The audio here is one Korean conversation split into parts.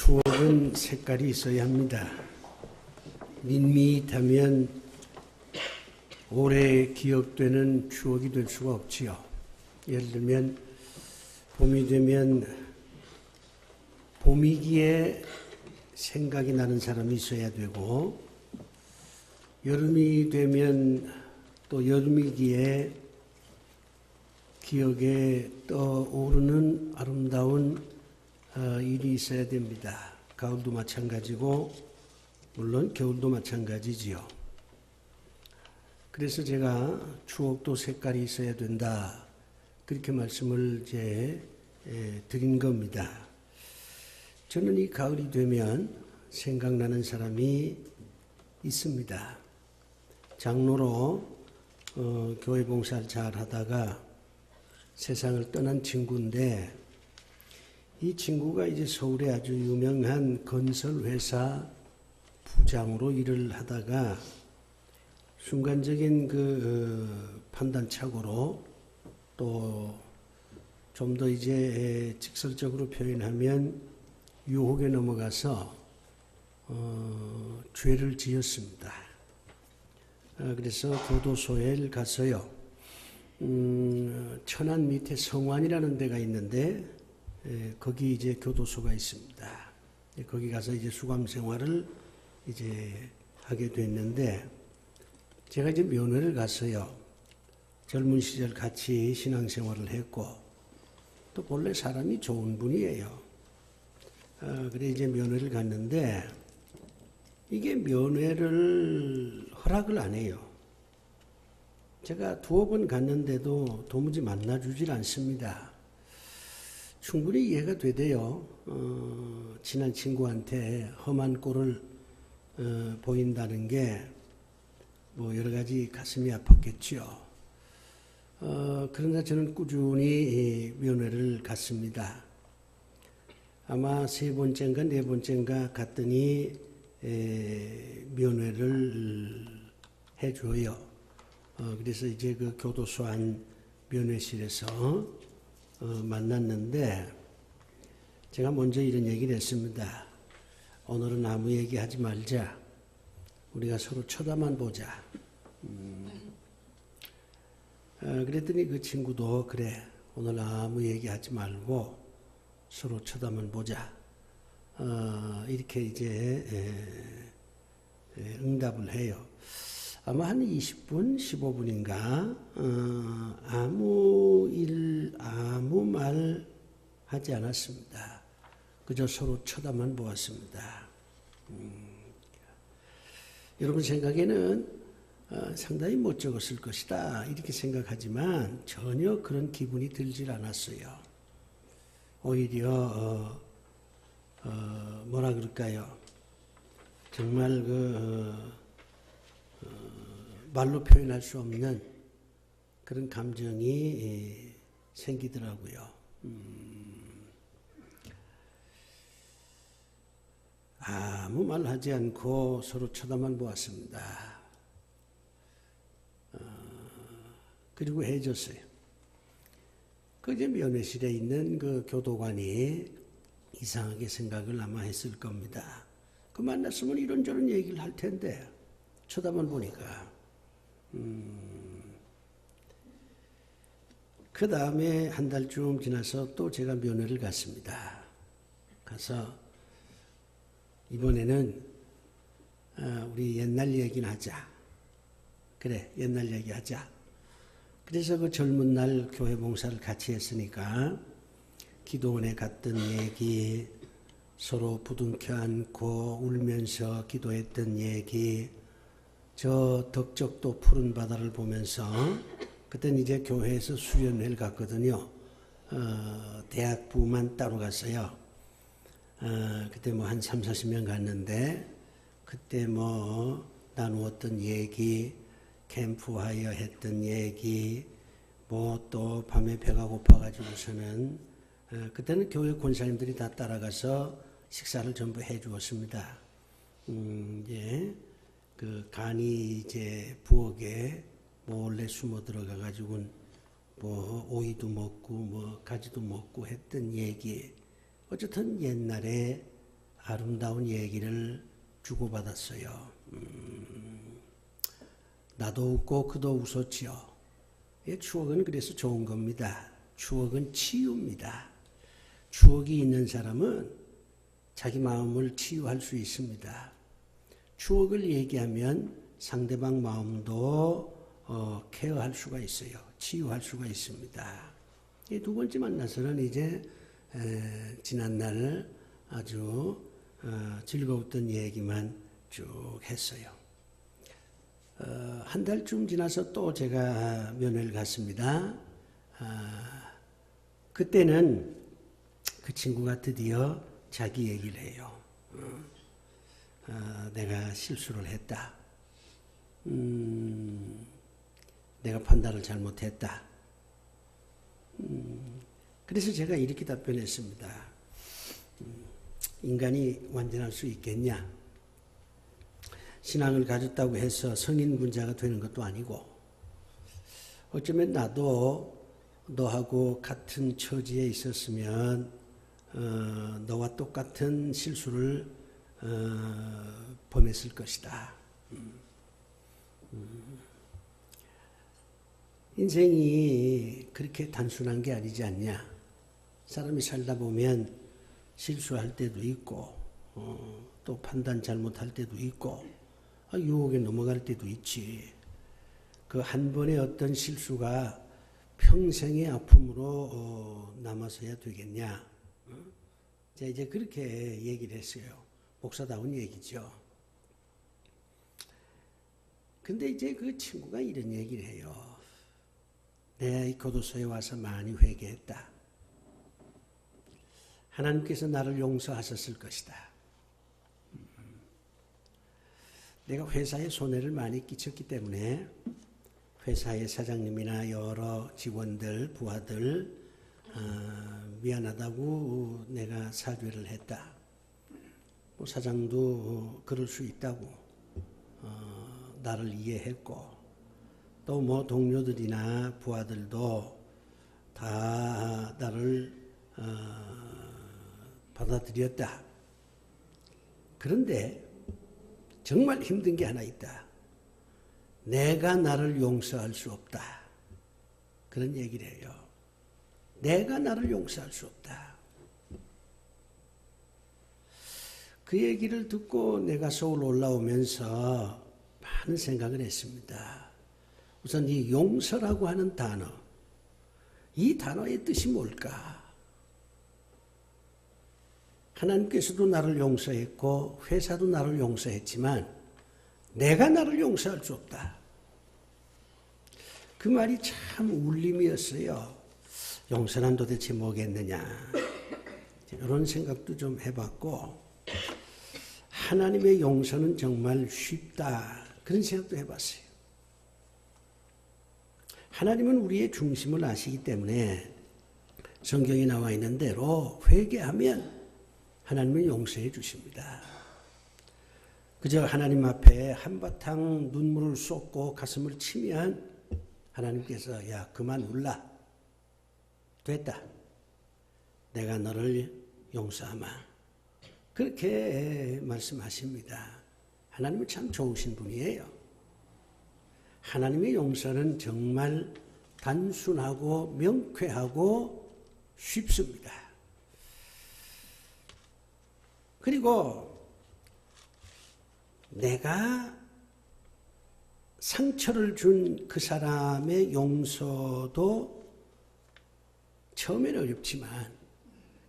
추억은 색깔이 있어야 합니다. 밋밋하면 오래 기억되는 추억이 될 수가 없지요. 예를 들면 봄이 되면 봄이기에 생각이 나는 사람이 있어야 되고, 여름이 되면 또 여름이기에 기억에 떠오르는 아름다운 일이 있어야 됩니다. 가을도 마찬가지고 물론 겨울도 마찬가지지요. 그래서 제가 추억도 색깔이 있어야 된다, 그렇게 말씀을 드린 겁니다. 저는 이 가을이 되면 생각나는 있습니다. 장로로 교회 봉사를 잘 하다가 세상을 떠난 친구인데, 이 친구가 이제 서울에 아주 유명한 건설회사 부장으로 일을 하다가 순간적인 판단착오로, 또 좀 더 이제 직설적으로 표현하면 유혹에 넘어가서 죄를 지었습니다. 그래서 교도소에 가서요, 천안 밑에 성완이라는 데가 있는데, 거기 이제 교도소가 있습니다. 거기 가서 이제 수감 생활을 이제 하게 됐는데, 제가 이제 면회를 갔어요. 젊은 시절 같이 신앙생활을 했고, 또 본래 사람이 좋은 분이에요. 그래 이제 면회를 갔는데, 이게 면회를 허락을 안 해요. 제가 두어 번 갔는데도 도무지 만나주질 않습니다. 충분히 이해가 되대요. 친한 친구한테 험한 꼴을 보인다는 게 뭐 여러 가지 가슴이 아팠겠죠. 그러나 저는 꾸준히 면회를 갔습니다. 아마 세 번째인가 네 번째인가 갔더니 면회를 해줘요. 그래서 이제 그 교도소 안 면회실에서 만났는데, 제가 먼저 이런 얘기를 했습니다. 오늘은 아무 얘기하지 말자. 우리가 서로 쳐다만 보자. 그랬더니 그 친구도 그래, 오늘 아무 얘기하지 말고 서로 쳐다만 보자. 이렇게 이제 응답을 해요. 아마 한 20분, 15분인가 아무 말 하지 않았습니다. 그저 서로 쳐다만 보았습니다. 여러분 생각에는 상당히 못 적었을 것이다, 이렇게 생각하지만 전혀 그런 기분이 들질 않았어요. 오히려 뭐라 그럴까요? 정말 말로 표현할 수 없는 그런 감정이 생기더라고요. 아무 말 하지 않고 서로 쳐다만 보았습니다. 그리고 헤어졌어요. 그 이제 면회실에 있는 그 교도관이 이상하게 생각을 아마 했을 겁니다. 그 만났으면 이런저런 얘기를 할 텐데 쳐다만 보니까. 그 다음에 한 달쯤 지나서 또 제가 면회를 갔습니다. 가서 이번에는 우리 옛날 얘기나 하자. 그래, 옛날 얘기하자. 그래서 그 젊은 날 교회 봉사를 같이 했으니까 기도원에 갔던 얘기, 서로 부둥켜 안고 울면서 기도했던 얘기, 저 덕적도 푸른 바다를 보면서, 그때는 이제 교회에서 수련회를 갔거든요. 대학부만 따로 갔어요. 그때 뭐 한 3, 40명 갔는데, 그때 뭐 나누었던 얘기, 캠프파이어 했던 얘기, 뭐 또 밤에 배가 고파가지고서는, 그때는 교회 권사님들이 다 따라가서 식사를 전부 해 주었습니다. 이제 그 간이 이제 부엌에 몰래 숨어 들어가가지고 뭐 오이도 먹고 뭐 가지도 먹고 했던 얘기, 어쨌든 옛날에 아름다운 얘기를 주고받았어요. 나도 웃고 그도 웃었지요. 추억은 그래서 좋은 겁니다. 추억은 치유입니다. 추억이 있는 사람은 자기 마음을 치유할 수 있습니다. 추억을 얘기하면 상대방 마음도 케어할 수가 있어요. 치유할 수가 있습니다. 이 두 번째 만나서는 이제 지난날 아주 즐거웠던 얘기만 쭉 했어요. 한 달쯤 지나서 또 제가 면회를 갔습니다. 그때는 그 친구가 드디어 자기 얘기를 해요. 내가 실수를 했다. 내가 판단을 잘못했다. 그래서 제가 이렇게 답변했습니다. 인간이 완전할 수 있겠냐? 신앙을 가졌다고 해서 성인군자가 되는 것도 아니고, 어쩌면 나도 너하고 같은 처지에 있었으면 너와 똑같은 실수를 범했을 것이다. 인생이 그렇게 단순한 게 아니지 않냐. 사람이 살다 보면 실수할 때도 있고 또 판단 잘못할 때도 있고 유혹에 넘어갈 때도 있지. 그 한 번의 어떤 실수가 평생의 아픔으로 남아서야 되겠냐. 제가 이제 그렇게 얘기를 했어요. 목사다운 얘기죠. 근데 이제 그 친구가 이런 얘기를 해요. 내가 이 교도소에 와서 많이 회개했다. 하나님께서 나를 용서하셨을 것이다. 내가 회사에 손해를 많이 끼쳤기 때문에 회사의 사장님이나 여러 직원들, 부하들 미안하다고 내가 사죄를 했다. 뭐 사장도 그럴 수 있다고 나를 이해했고 또 뭐 동료들이나 부하들도 다 나를 받아들였다. 그런데 정말 힘든 게 하나 있다. 내가 나를 용서할 수 없다. 그런 얘기를 해요. 내가 나를 용서할 수 없다. 그 얘기를 듣고 내가 서울 올라오면서 많은 생각을 했습니다. 우선 이 용서라고 하는 단어, 이 단어의 뜻이 뭘까? 하나님께서도 나를 용서했고 회사도 나를 용서했지만 내가 나를 용서할 수 없다. 그 말이 참 울림이었어요. 용서란 도대체 뭐겠느냐. 이런 생각도 좀 해봤고 하나님의 용서는 정말 쉽다. 그런 생각도 해봤어요. 하나님은 우리의 중심을 아시기 때문에 성경에 나와 있는 대로 회개하면 하나님은 용서해 주십니다. 그저 하나님 앞에 한바탕 눈물을 쏟고 가슴을 치면 하나님께서 야 그만 울라. 됐다. 내가 너를 용서하마. 그렇게 말씀하십니다. 하나님은 참 좋으신 분이에요. 하나님의 용서는 정말 단순하고 명쾌하고 쉽습니다. 그리고 내가 상처를 준 그 사람의 용서도 처음에는 어렵지만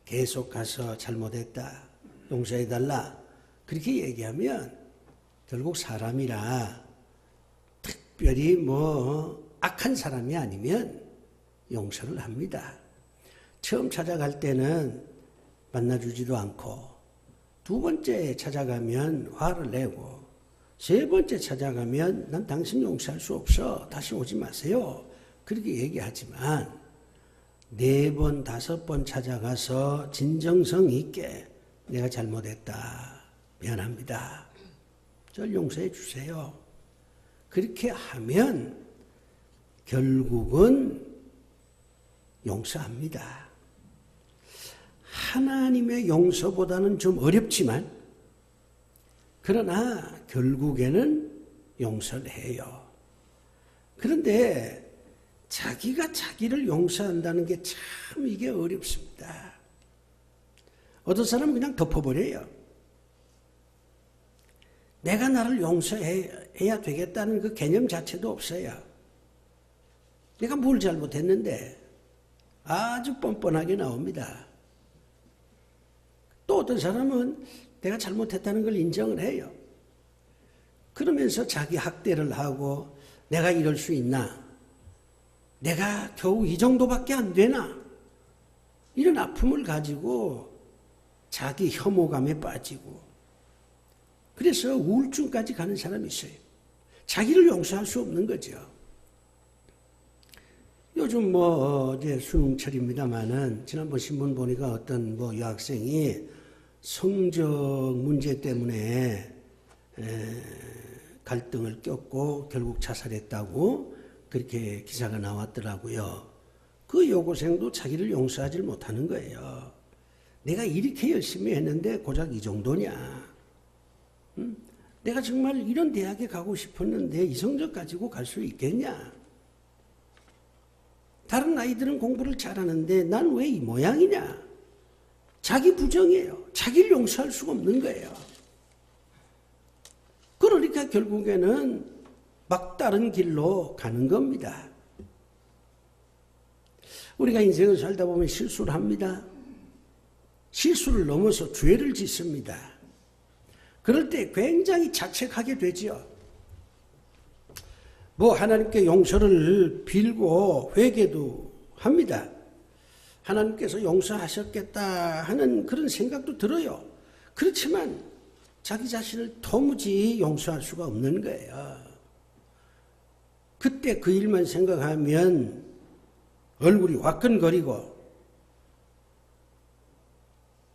계속 가서 잘못했다, 용서해달라 그렇게 얘기하면 결국 사람이라 특별히 뭐 악한 사람이 아니면 용서를 합니다. 처음 찾아갈 때는 만나주지도 않고 두 번째 찾아가면 화를 내고 세 번째 찾아가면 난 당신 용서할 수 없어. 다시 오지 마세요. 그렇게 얘기하지만 네 번, 다섯 번 찾아가서 진정성 있게 내가 잘못했다. 미안합니다. 저를 용서해 주세요. 그렇게 하면 결국은 용서합니다. 하나님의 용서보다는 좀 어렵지만 그러나 결국에는 용서를 해요. 그런데 자기가 자기를 용서한다는 게 참 이게 어렵습니다. 어떤 사람은 그냥 덮어버려요. 내가 나를 용서해야 되겠다는 그 개념 자체도 없어요. 내가 뭘 잘못했는데 아주 뻔뻔하게 나옵니다. 또 어떤 사람은 내가 잘못했다는 걸 인정을 해요. 그러면서 자기 학대를 하고 내가 이럴 수 있나? 내가 겨우 이 정도밖에 안 되나? 이런 아픔을 가지고 자기 혐오감에 빠지고 그래서 우울증까지 가는 사람이 있어요. 자기를 용서할 수 없는 거죠. 요즘 이제 수능철입니다만은 지난번 신문 보니까 어떤 여학생이 성적 문제 때문에 갈등을 겪고 결국 자살했다고 그렇게 기사가 나왔더라고요. 그 여고생도 자기를 용서하지 못하는 거예요. 내가 이렇게 열심히 했는데 고작 이 정도냐. 내가 정말 이런 대학에 가고 싶었는데 이 성적 가지고 갈 수 있겠냐. 다른 아이들은 공부를 잘하는데 난 왜 이 모양이냐. 자기 부정이에요. 자기를 용서할 수가 없는 거예요. 그러니까 결국에는 막다른 길로 가는 겁니다. 우리가 인생을 살다 보면 실수를 합니다. 실수를 넘어서 죄를 짓습니다. 그럴 때 굉장히 자책하게 되죠. 하나님께 용서를 빌고 회개도 합니다. 하나님께서 용서하셨겠다 하는 그런 생각도 들어요. 그렇지만 자기 자신을 도무지 용서할 수가 없는 거예요. 그때 그 일만 생각하면 얼굴이 화끈거리고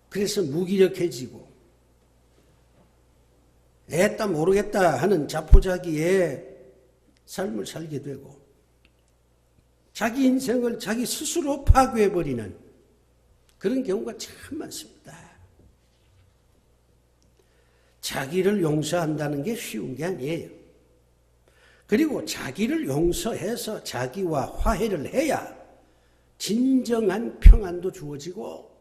그래서 무기력해지고 애따 모르겠다 하는 자포자기의 삶을 살게 되고 자기 인생을 자기 스스로 파괴해버리는 그런 경우가 참 많습니다. 자기를 용서한다는 게 쉬운 게 아니에요. 그리고 자기를 용서해서 자기와 화해를 해야 진정한 평안도 주어지고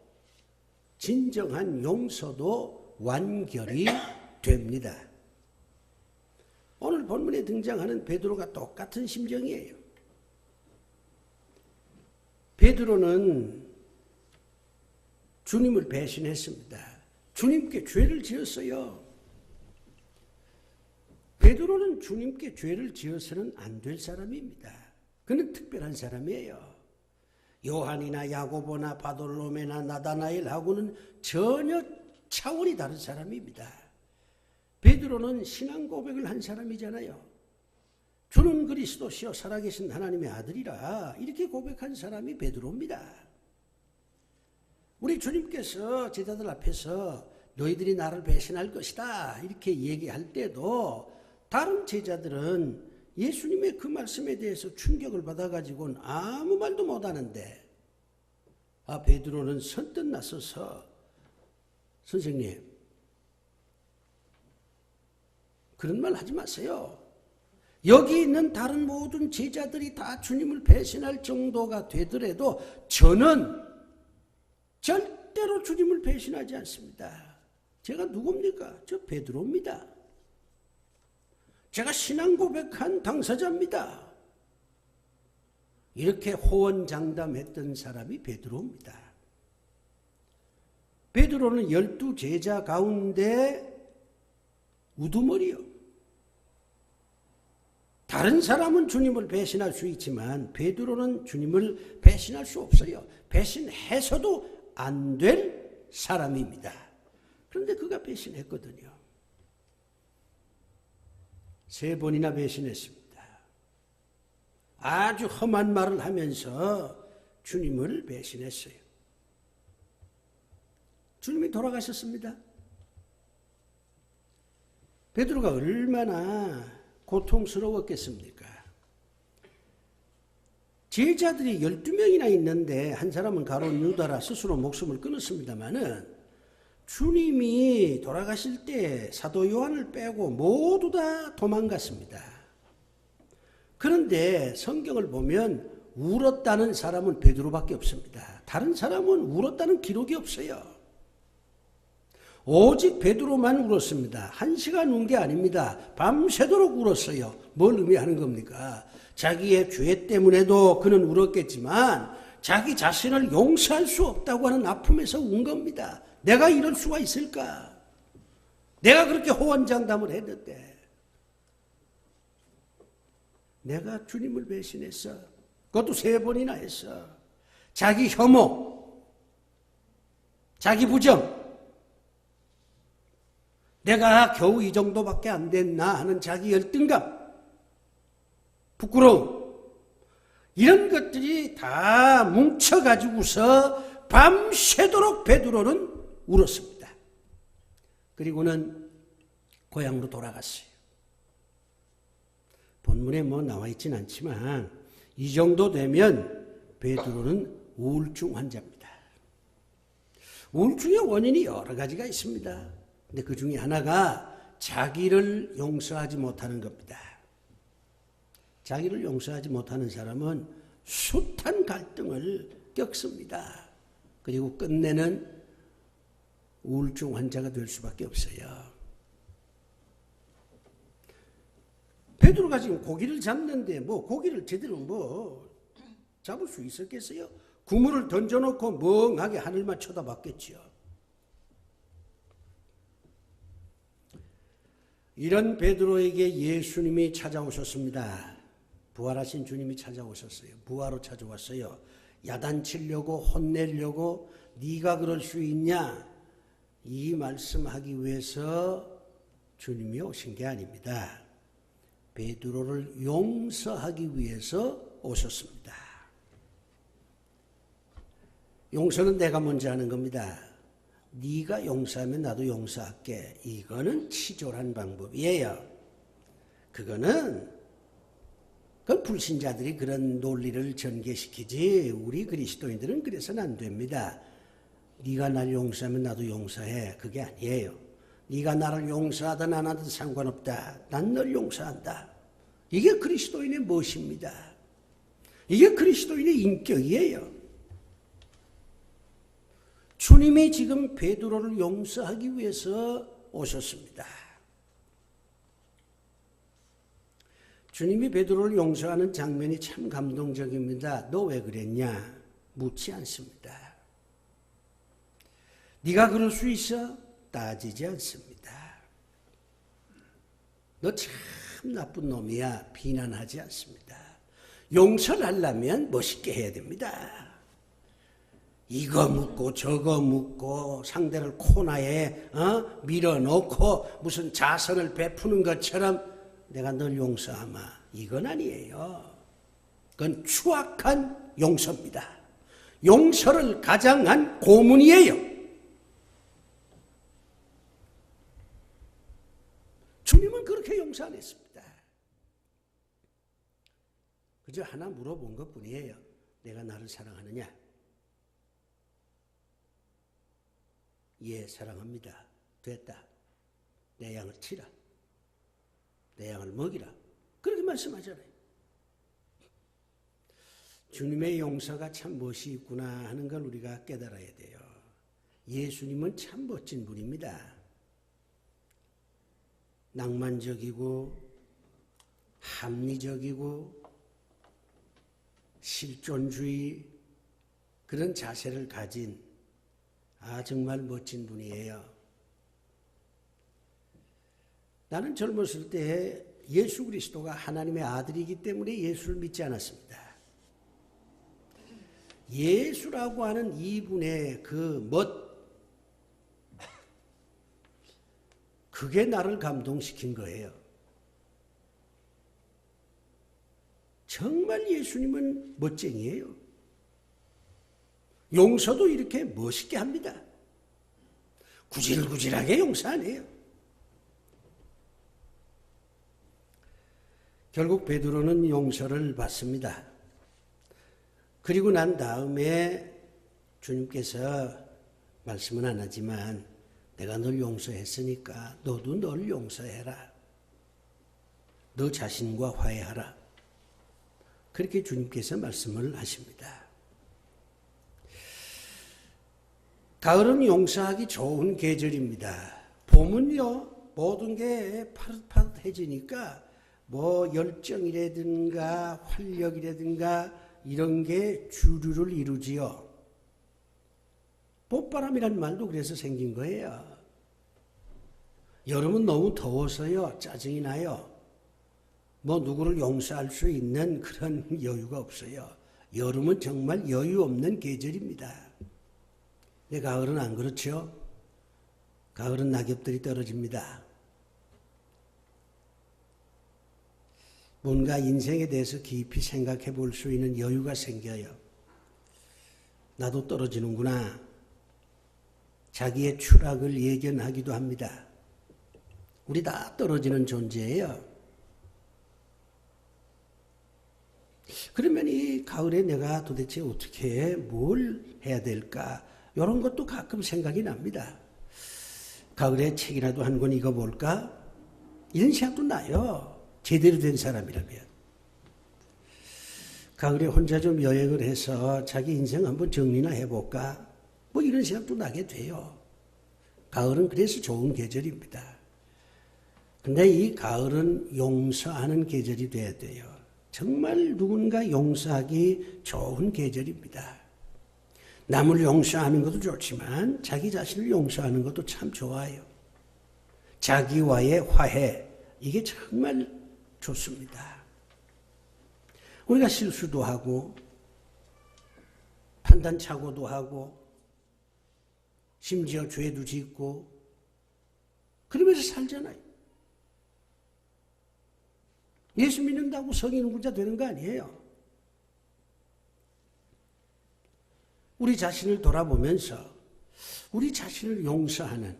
진정한 용서도 완결이 됩니다. 오늘 본문에 등장하는 베드로가 똑같은 심정이에요. 베드로는 주님을 배신했습니다. 주님께 죄를 지었어요. 베드로는 주님께 죄를 지어서는 안 될 사람입니다. 그는 특별한 사람이에요. 요한이나 야고보나 바돌로메나 나다나엘하고는 전혀 차원이 다른 사람입니다. 베드로는 신앙 고백을 한 사람이잖아요. 주는 그리스도시요 살아계신 하나님의 아들이라 이렇게 고백한 사람이 베드로입니다. 우리 주님께서 제자들 앞에서 너희들이 나를 배신할 것이다 이렇게 얘기할 때도 다른 제자들은 예수님의 그 말씀에 대해서 충격을 받아가지고는 아무 말도 못하는데 베드로는 선뜻 나서서 선생님 그런 말 하지 마세요. 여기 있는 다른 모든 제자들이 다 주님을 배신할 정도가 되더라도 저는 절대로 주님을 배신하지 않습니다. 제가 누굽니까? 저 베드로입니다. 제가 신앙 고백한 당사자입니다. 이렇게 호언장담했던 사람이 베드로입니다. 베드로는 12제자 가운데 우두머리요. 다른 사람은 주님을 배신할 수 있지만 베드로는 주님을 배신할 수 없어요. 배신해서도 안 될 사람입니다. 그런데 그가 배신했거든요. 3번이나 배신했습니다. 아주 험한 말을 하면서 주님을 배신했어요. 주님이 돌아가셨습니다. 베드로가 얼마나 고통스러웠겠습니까? 제자들이 12명이나 있는데 한 사람은 가룟 유다라 스스로 목숨을 끊었습니다마는 주님이 돌아가실 때 사도 요한을 빼고 모두 다 도망갔습니다. 그런데 성경을 보면 울었다는 사람은 베드로밖에 없습니다. 다른 사람은 울었다는 기록이 없어요. 오직 베드로만 울었습니다. 1시간 운 게 아닙니다. 밤새도록 울었어요. 뭘 의미하는 겁니까? 자기의 죄 때문에도 그는 울었겠지만 자기 자신을 용서할 수 없다고 하는 아픔에서 운 겁니다. 내가 이럴 수가 있을까? 내가 그렇게 호언장담을 했는데 내가 주님을 배신했어. 그것도 3번이나 했어. 자기 혐오, 자기 부정, 내가 겨우 이 정도밖에 안 됐나 하는 자기 열등감, 부끄러움, 이런 것들이 다 뭉쳐가지고서 밤새도록 베드로는 울었습니다. 그리고는 고향으로 돌아갔어요. 본문에 뭐 나와 있진 않지만 이 정도 되면 베드로는 우울증 환자입니다. 우울증의 원인이 여러 가지가 있습니다. 근데 그 중에 하나가 자기를 용서하지 못하는 겁니다. 자기를 용서하지 못하는 사람은 숱한 갈등을 겪습니다. 그리고 끝내는 우울증 환자가 될 수밖에 없어요. 베드로가 지금 고기를 잡는데 뭐 고기를 제대로 뭐 잡을 수 있었겠어요? 그물을 던져놓고 멍하게 하늘만 쳐다봤겠지요. 이런 베드로에게 예수님이 찾아오셨습니다. 부활하신 주님이 찾아오셨어요. 부활로 찾아왔어요. 야단치려고 혼내려고 네가 그럴 수 있냐? 이 말씀하기 위해서 주님이 오신 게 아닙니다. 베드로를 용서하기 위해서 오셨습니다. 용서는 내가 먼저 하는 겁니다. 네가 용서하면 나도 용서할게. 이거는 치졸한 방법이에요. 그건 불신자들이 그런 논리를 전개시키지 우리 그리스도인들은 그래서는 안 됩니다. 네가 날 용서하면 나도 용서해. 그게 아니에요. 네가 나를 용서하든 안 하든 상관없다. 난 널 용서한다. 이게 그리스도인의 멋입니다. 이게 그리스도인의 인격이에요. 주님이 지금 베드로를 용서하기 위해서 오셨습니다. 주님이 베드로를 용서하는 장면이 참 감동적입니다. 너 왜 그랬냐? 묻지 않습니다. 네가 그럴 수 있어? 따지지 않습니다. 너 참 나쁜 놈이야. 비난하지 않습니다. 용서를 하려면 멋있게 해야 됩니다. 이거 묻고 저거 묻고 상대를 코너에 밀어넣고 무슨 자선을 베푸는 것처럼 내가 널 용서하마. 이건 아니에요. 그건 추악한 용서입니다. 용서를 가장한 고문이에요. 주님은 그렇게 용서 안 했습니다. 그저 하나 물어본 것뿐이에요. 내가 나를 사랑하느냐? 예, 사랑합니다. 됐다. 내 양을 치라. 내 양을 먹이라. 그렇게 말씀하잖아요. 주님의 용서가 참 멋이 있구나 하는 걸 우리가 깨달아야 돼요. 예수님은 참 멋진 분입니다. 낭만적이고 합리적이고 실존주의 그런 자세를 가진 정말 멋진 분이에요. 나는 젊었을 때 예수 그리스도가 하나님의 아들이기 때문에 예수를 믿지 않았습니다. 예수라고 하는 이분의 그 멋, 그게 나를 감동시킨 거예요. 정말 예수님은 멋쟁이에요. 용서도 이렇게 멋있게 합니다. 구질구질하게 용서 안 해요. 결국 베드로는 용서를 받습니다. 그리고 난 다음에 주님께서 말씀은 안 하지만 내가 널 용서했으니까 너도 널 용서해라. 너 자신과 화해하라. 그렇게 주님께서 말씀을 하십니다. 가을은 용서하기 좋은 계절입니다. 봄은요, 모든 게 파릇파릇해지니까 뭐 열정이라든가 활력이라든가 이런 게 주류를 이루지요. 봄바람이라는 말도 그래서 생긴 거예요. 여름은 너무 더워서요, 짜증이 나요. 뭐 누구를 용서할 수 있는 그런 여유가 없어요. 여름은 정말 여유 없는 계절입니다. 근데 가을은 안 그렇죠? 가을은 낙엽들이 떨어집니다. 뭔가 인생에 대해서 깊이 생각해 볼 수 있는 여유가 생겨요. 나도 떨어지는구나. 자기의 추락을 예견하기도 합니다. 우리 다 떨어지는 존재예요. 그러면 이 가을에 내가 도대체 어떻게 뭘 해야 될까? 이런 것도 가끔 생각이 납니다. 가을에 책이라도 한 권 읽어볼까? 이런 생각도 나요. 제대로 된 사람이라면. 가을에 혼자 좀 여행을 해서 자기 인생 한번 정리나 해볼까? 뭐 이런 생각도 나게 돼요. 가을은 그래서 좋은 계절입니다. 근데 이 가을은 용서하는 계절이 돼야 돼요. 정말 누군가 용서하기 좋은 계절입니다. 남을 용서하는 것도 좋지만 자기 자신을 용서하는 것도 참 좋아요. 자기와의 화해, 이게 정말 좋습니다. 우리가 실수도 하고 판단착오도 하고 심지어 죄도 짓고 그러면서 살잖아요. 예수 믿는다고 성인 부자 되는 거 아니에요. 우리 자신을 돌아보면서 우리 자신을 용서하는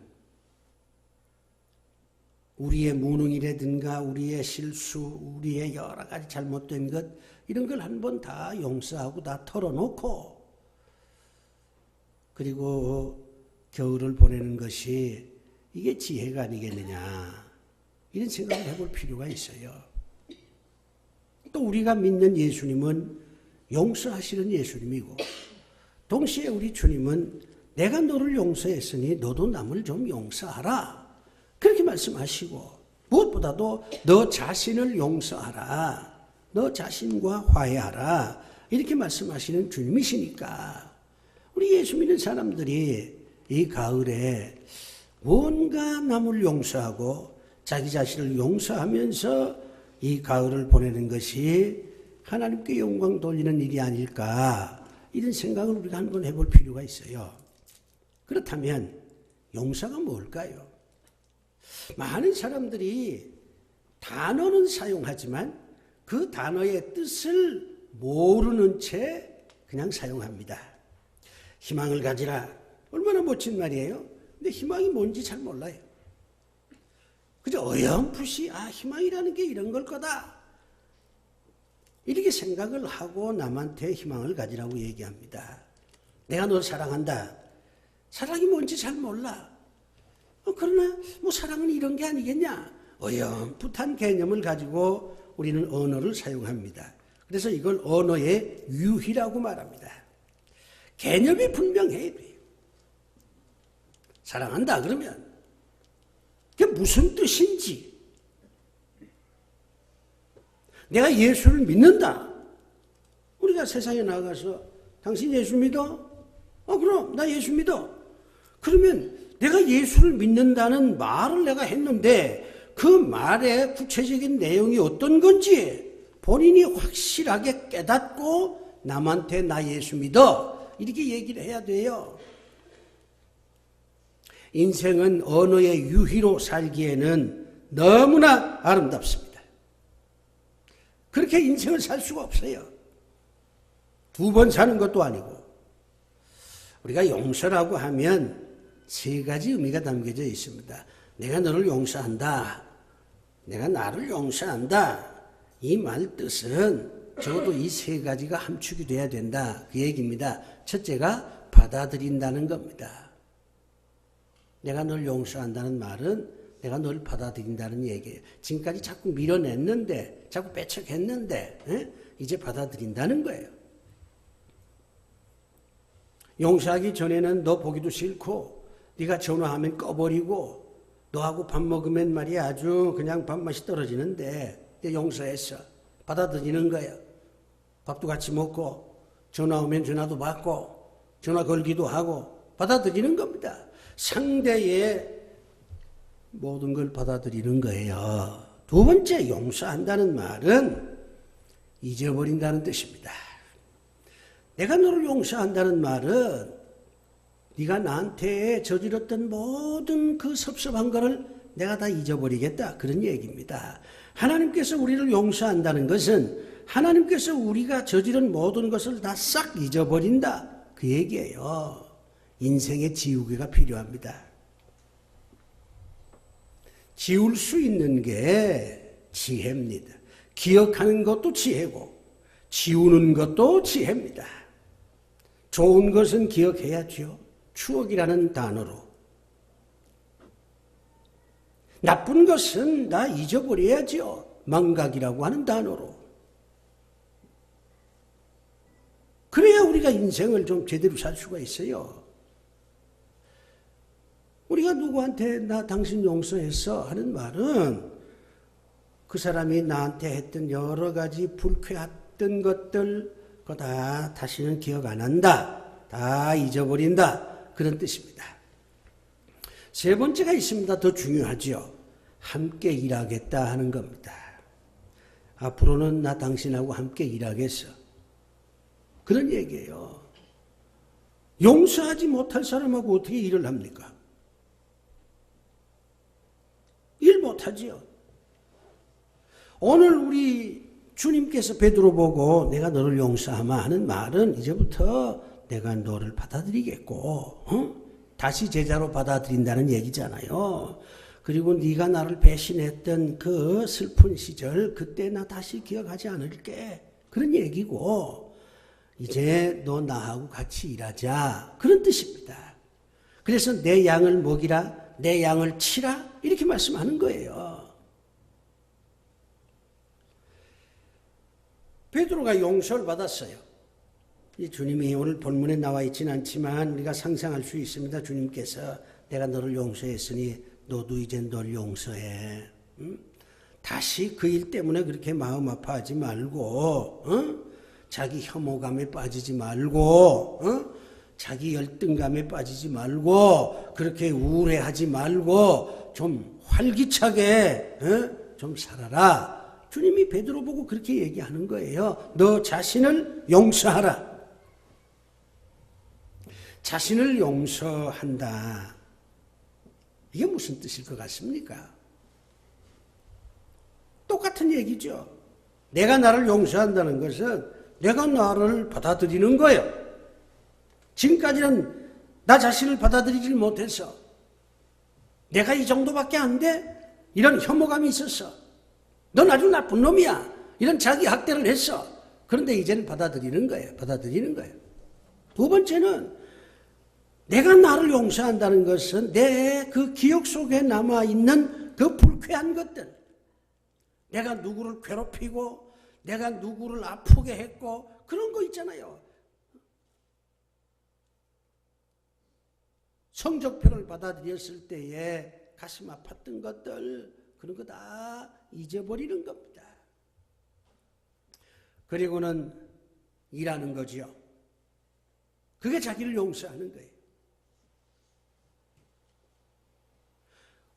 우리의 무능이라든가 우리의 실수, 우리의 여러 가지 잘못된 것 이런 걸 한번 다 용서하고 다 털어놓고 그리고 겨울을 보내는 것이 이게 지혜가 아니겠느냐 이런 생각을 해볼 필요가 있어요. 또 우리가 믿는 예수님은 용서하시는 예수님이고 동시에 우리 주님은 내가 너를 용서했으니 너도 남을 좀 용서하라. 그렇게 말씀하시고 무엇보다도 너 자신을 용서하라. 너 자신과 화해하라. 이렇게 말씀하시는 주님이시니까 우리 예수 믿는 사람들이 이 가을에 뭔가 남을 용서하고 자기 자신을 용서하면서 이 가을을 보내는 것이 하나님께 영광 돌리는 일이 아닐까 이런 생각을 우리가 한번 해볼 필요가 있어요. 그렇다면 용서가 뭘까요? 많은 사람들이 단어는 사용하지만 그 단어의 뜻을 모르는 채 그냥 사용합니다. 희망을 가지라. 얼마나 멋진 말이에요. 근데 희망이 뭔지 잘 몰라요. 그저 어렴풋이 희망이라는 게 이런 걸 거다. 이렇게 생각을 하고 남한테 희망을 가지라고 얘기합니다. 내가 널 사랑한다. 사랑이 뭔지 잘 몰라. 그러나 뭐 사랑은 이런 게 아니겠냐. 어렴풋한 개념을 가지고 우리는 언어를 사용합니다. 그래서 이걸 언어의 유희라고 말합니다. 개념이 분명해야 돼요. 사랑한다 그러면 그게 무슨 뜻인지, 내가 예수를 믿는다. 우리가 세상에 나가서 당신 예수 믿어? 그럼 나 예수 믿어. 그러면 내가 예수를 믿는다는 말을 내가 했는데 그 말의 구체적인 내용이 어떤 건지 본인이 확실하게 깨닫고 남한테 나 예수 믿어 이렇게 얘기를 해야 돼요. 인생은 언어의 유희로 살기에는 너무나 아름답습니다. 그렇게 인생을 살 수가 없어요. 두 번 사는 것도 아니고. 우리가 용서라고 하면 세 가지 의미가 담겨져 있습니다. 내가 너를 용서한다. 내가 나를 용서한다. 이 말 뜻은 적어도 이 세 가지가 함축이 돼야 된다. 그 얘기입니다. 첫째가 받아들인다는 겁니다. 내가 널 용서한다는 말은 내가 널 받아들인다는 얘기예요. 지금까지 자꾸 밀어냈는데, 자꾸 배척했는데, 이제 받아들인다는 거예요. 용서하기 전에는 너 보기도 싫고, 네가 전화하면 꺼버리고, 너하고 밥 먹으면 말이야 아주 그냥 밥맛이 떨어지는데, 용서했어. 받아들이는 거예요. 밥도 같이 먹고, 전화 오면 전화도 받고, 전화 걸기도 하고, 받아들이는 겁니다. 상대의 모든 걸 받아들이는 거예요. 두 번째, 용서한다는 말은 잊어버린다는 뜻입니다. 내가 너를 용서한다는 말은 네가 나한테 저질렀던 모든 그 섭섭한 거를 내가 다 잊어버리겠다. 그런 얘기입니다. 하나님께서 우리를 용서한다는 것은 하나님께서 우리가 저지른 모든 것을 다 싹 잊어버린다. 그 얘기예요. 인생의 지우개가 필요합니다. 지울 수 있는 게 지혜입니다. 기억하는 것도 지혜고 지우는 것도 지혜입니다. 좋은 것은 기억해야죠. 추억이라는 단어로. 나쁜 것은 다 잊어버려야죠. 망각이라고 하는 단어로. 그래야 우리가 인생을 좀 제대로 살 수가 있어요. 우리가 누구한테 나 당신 용서했어 하는 말은 그 사람이 나한테 했던 여러 가지 불쾌했던 것들 그거 다 다시는 기억 안 한다. 다 잊어버린다. 그런 뜻입니다. 세 번째가 있습니다. 더 중요하죠. 함께 일하겠다 하는 겁니다. 앞으로는 나 당신하고 함께 일하겠어. 그런 얘기예요. 용서하지 못할 사람하고 어떻게 일을 합니까? 일 못하지요. 오늘 우리 주님께서 베드로 보고 내가 너를 용서하마 하는 말은 이제부터 내가 너를 받아들이겠고 다시 제자로 받아들인다는 얘기잖아요. 그리고 네가 나를 배신했던 그 슬픈 시절 그때 나 다시 기억하지 않을게. 그런 얘기고 이제 너 나하고 같이 일하자. 그런 뜻입니다. 그래서 내 양을 먹이라. 내 양을 치라. 이렇게 말씀하는 거예요. 베드로가 용서를 받았어요. 이 주님이 오늘 본문에 나와 있지는 않지만 우리가 상상할 수 있습니다. 주님께서 내가 너를 용서했으니 너도 이제 널 용서해. 다시 그 일 때문에 그렇게 마음 아파하지 말고 자기 혐오감에 빠지지 말고 자기 열등감에 빠지지 말고 그렇게 우울해하지 말고 좀 활기차게 좀 살아라. 주님이 베드로 보고 그렇게 얘기하는 거예요. 너 자신을 용서하라. 자신을 용서한다. 이게 무슨 뜻일 것 같습니까? 똑같은 얘기죠. 내가 나를 용서한다는 것은 내가 나를 받아들이는 거예요. 지금까지는 나 자신을 받아들이지 못해서 내가 이 정도밖에 안 돼? 이런 혐오감이 있었어. 넌 아주 나쁜 놈이야. 이런 자기 학대를 했어. 그런데 이제는 받아들이는 거예요. 받아들이는 거예요. 두 번째는 내가 나를 용서한다는 것은 내 그 기억 속에 남아있는 그 불쾌한 것들. 내가 누구를 괴롭히고 내가 누구를 아프게 했고 그런 거 있잖아요. 성적표를 받아들였을 때에 가슴 아팠던 것들 그런 거 다 잊어버리는 겁니다. 그리고는 일하는 거지요. 그게 자기를 용서하는 거예요.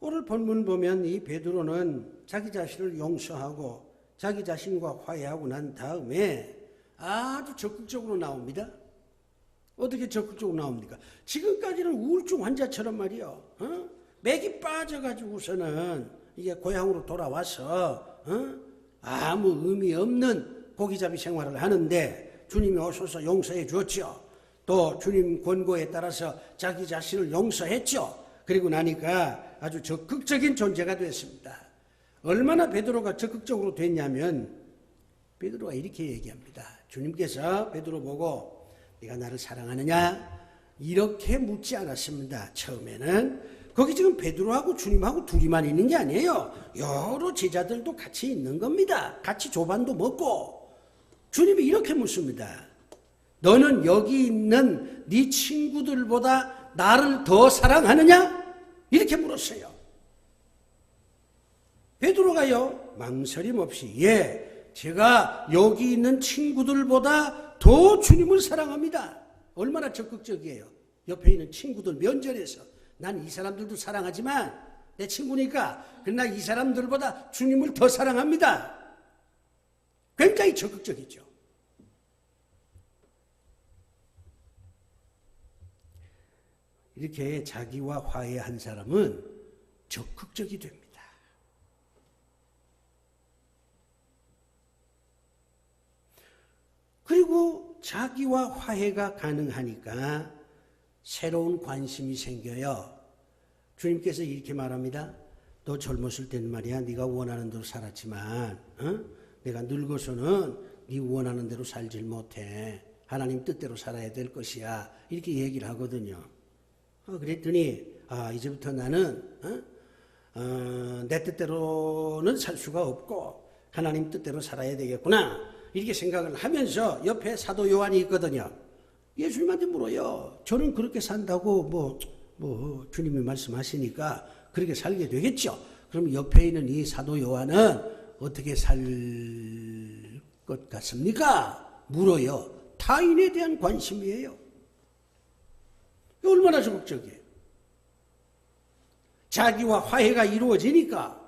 오늘 본문 보면 이 베드로는 자기 자신을 용서하고 자기 자신과 화해하고 난 다음에 아주 적극적으로 나옵니다. 어떻게 적극적으로 나옵니까? 지금까지는 우울증 환자처럼 말이요. 맥이 빠져가지고서는 이게 고향으로 돌아와서 아무 의미 없는 고기잡이 생활을 하는데 주님이 오셔서 용서해 주었죠. 또 주님 권고에 따라서 자기 자신을 용서했죠. 그리고 나니까 아주 적극적인 존재가 됐습니다. 얼마나 베드로가 적극적으로 됐냐면 베드로가 이렇게 얘기합니다. 주님께서 베드로 보고 네가 나를 사랑하느냐? 이렇게 묻지 않았습니다. 처음에는. 거기 지금 베드로하고 주님하고 둘이만 있는 게 아니에요. 여러 제자들도 같이 있는 겁니다. 같이 조반도 먹고. 주님이 이렇게 묻습니다. 너는 여기 있는 네 친구들보다 나를 더 사랑하느냐? 이렇게 물었어요. 베드로가요, 망설임 없이, 예, 제가 여기 있는 친구들보다 더 주님을 사랑합니다. 얼마나 적극적이에요. 옆에 있는 친구들 면전에서 난 이 사람들도 사랑하지만 내 친구니까 그러나 이 사람들보다 주님을 더 사랑합니다. 굉장히 적극적이죠. 이렇게 자기와 화해한 사람은 적극적이 됩니다. 그리고 자기와 화해가 가능하니까 새로운 관심이 생겨요. 주님께서 이렇게 말합니다. 너 젊었을 때는 말이야 네가 원하는 대로 살았지만 내가 늙어서는 네 원하는 대로 살질 못해. 하나님 뜻대로 살아야 될 것이야. 이렇게 얘기를 하거든요. 그랬더니 이제부터 나는 내 뜻대로는 살 수가 없고 하나님 뜻대로 살아야 되겠구나. 이렇게 생각을 하면서 옆에 사도 요한이 있거든요. 예수님한테 물어요. 저는 그렇게 산다고 뭐 주님이 말씀하시니까 그렇게 살게 되겠죠. 그럼 옆에 있는 이 사도 요한은 어떻게 살 것 같습니까? 물어요. 타인에 대한 관심이에요. 얼마나 적극적이에요. 자기와 화해가 이루어지니까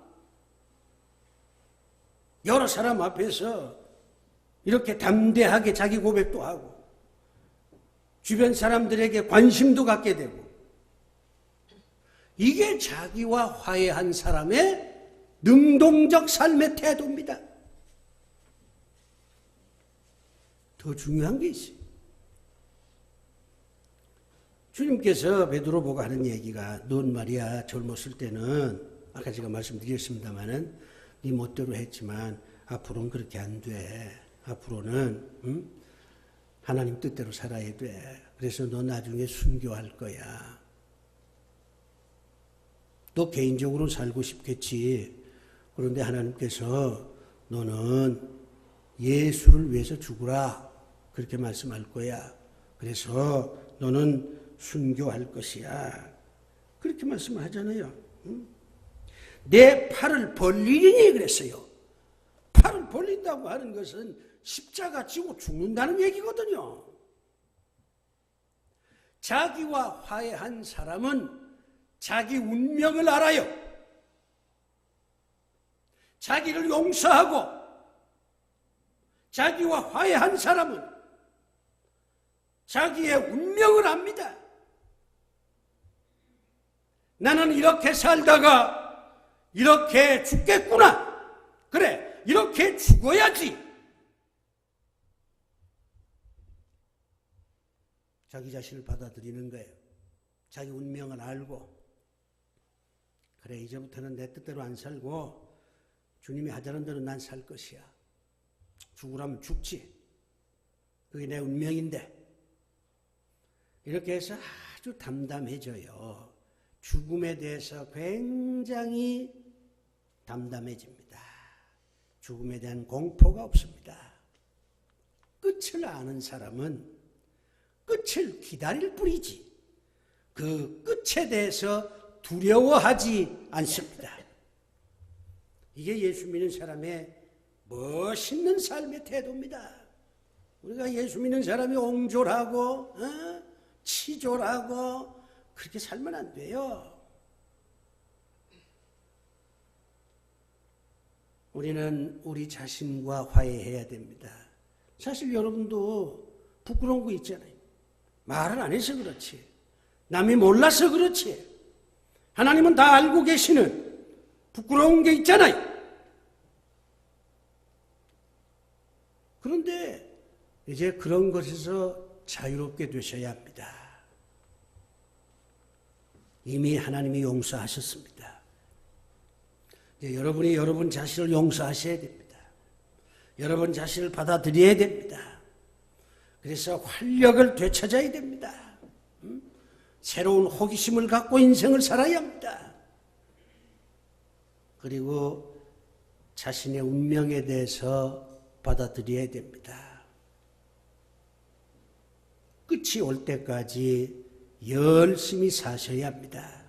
여러 사람 앞에서 이렇게 담대하게 자기 고백도 하고 주변 사람들에게 관심도 갖게 되고 이게 자기와 화해한 사람의 능동적 삶의 태도입니다. 더 중요한 게 있어요. 주님께서 베드로 보고 하는 얘기가 넌 말이야 젊었을 때는 아까 제가 말씀드렸습니다마는 네 멋대로 했지만 앞으로는 그렇게 안 돼. 앞으로는 하나님 뜻대로 살아야 돼. 그래서 너 나중에 순교할 거야. 너 개인적으로 살고 싶겠지. 그런데 하나님께서 너는 예수를 위해서 죽으라. 그렇게 말씀할 거야. 그래서 너는 순교할 것이야. 그렇게 말씀을 하잖아요. 내 팔을 벌리리니 그랬어요. 팔을 벌린다고 하는 것은 십자가 지고 죽는다는 얘기거든요. 자기와 화해한 사람은 자기 운명을 알아요. 자기를 용서하고 자기와 화해한 사람은 자기의 운명을 압니다. 나는 이렇게 살다가 이렇게 죽겠구나. 그래, 이렇게 죽어야지. 자기 자신을 받아들이는 거예요. 자기 운명을 알고 그래 이제부터는 내 뜻대로 안 살고 주님이 하자는 대로 난 살 것이야. 죽으라면 죽지. 그게 내 운명인데. 이렇게 해서 아주 담담해져요. 죽음에 대해서 굉장히 담담해집니다. 죽음에 대한 공포가 없습니다. 끝을 아는 사람은 끝을 기다릴 뿐이지 그 끝에 대해서 두려워하지 않습니다. 이게 예수 믿는 사람의 멋있는 삶의 태도입니다. 우리가 예수 믿는 사람이 옹졸하고 치졸하고 그렇게 살면 안 돼요. 우리는 우리 자신과 화해해야 됩니다. 사실 여러분도 부끄러운 거 있잖아요. 말을 안 해서 그렇지. 남이 몰라서 그렇지. 하나님은 다 알고 계시는 부끄러운 게 있잖아요. 그런데 이제 그런 것에서 자유롭게 되셔야 합니다. 이미 하나님이 용서하셨습니다. 이제 여러분이 여러분 자신을 용서하셔야 됩니다. 여러분 자신을 받아들여야 됩니다. 그래서 활력을 되찾아야 됩니다. 새로운 호기심을 갖고 인생을 살아야 합니다. 그리고 자신의 운명에 대해서 받아들여야 됩니다. 끝이 올 때까지 열심히 사셔야 합니다.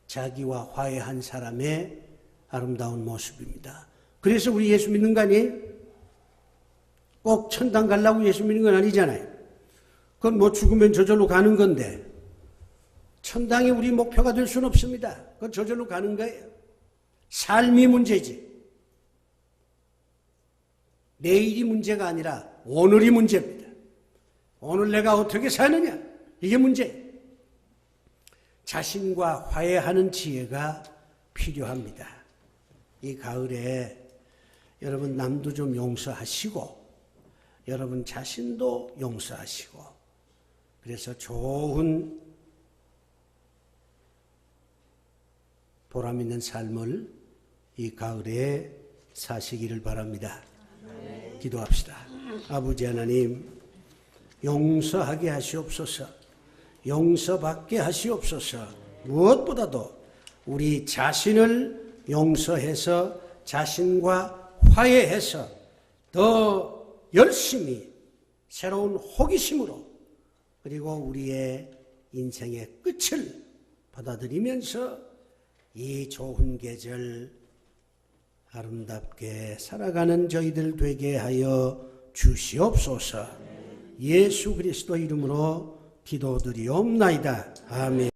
자기와 화해한 사람의 아름다운 모습입니다. 그래서 우리 예수 믿는 거 아니에요? 꼭 천당 가려고 예수 믿는 건 아니잖아요. 그건 뭐 죽으면 저절로 가는 건데 천당이 우리 목표가 될 수는 없습니다. 그건 저절로 가는 거예요. 삶이 문제지. 내일이 문제가 아니라 오늘이 문제입니다. 오늘 내가 어떻게 사느냐? 이게 문제예요. 자신과 화해하는 지혜가 필요합니다. 이 가을에 여러분 남도 좀 용서하시고 여러분 자신도 용서하시고 그래서 좋은 보람 있는 삶을 이 가을에 사시기를 바랍니다. 기도합시다. 아버지 하나님, 용서하게 하시옵소서. 용서받게 하시옵소서. 무엇보다도 우리 자신을 용서해서 자신과 화해해서 더 열심히 새로운 호기심으로 그리고 우리의 인생의 끝을 받아들이면서 이 좋은 계절 아름답게 살아가는 저희들 되게 하여 주시옵소서. 예수 그리스도 이름으로 기도드리옵나이다. 아멘.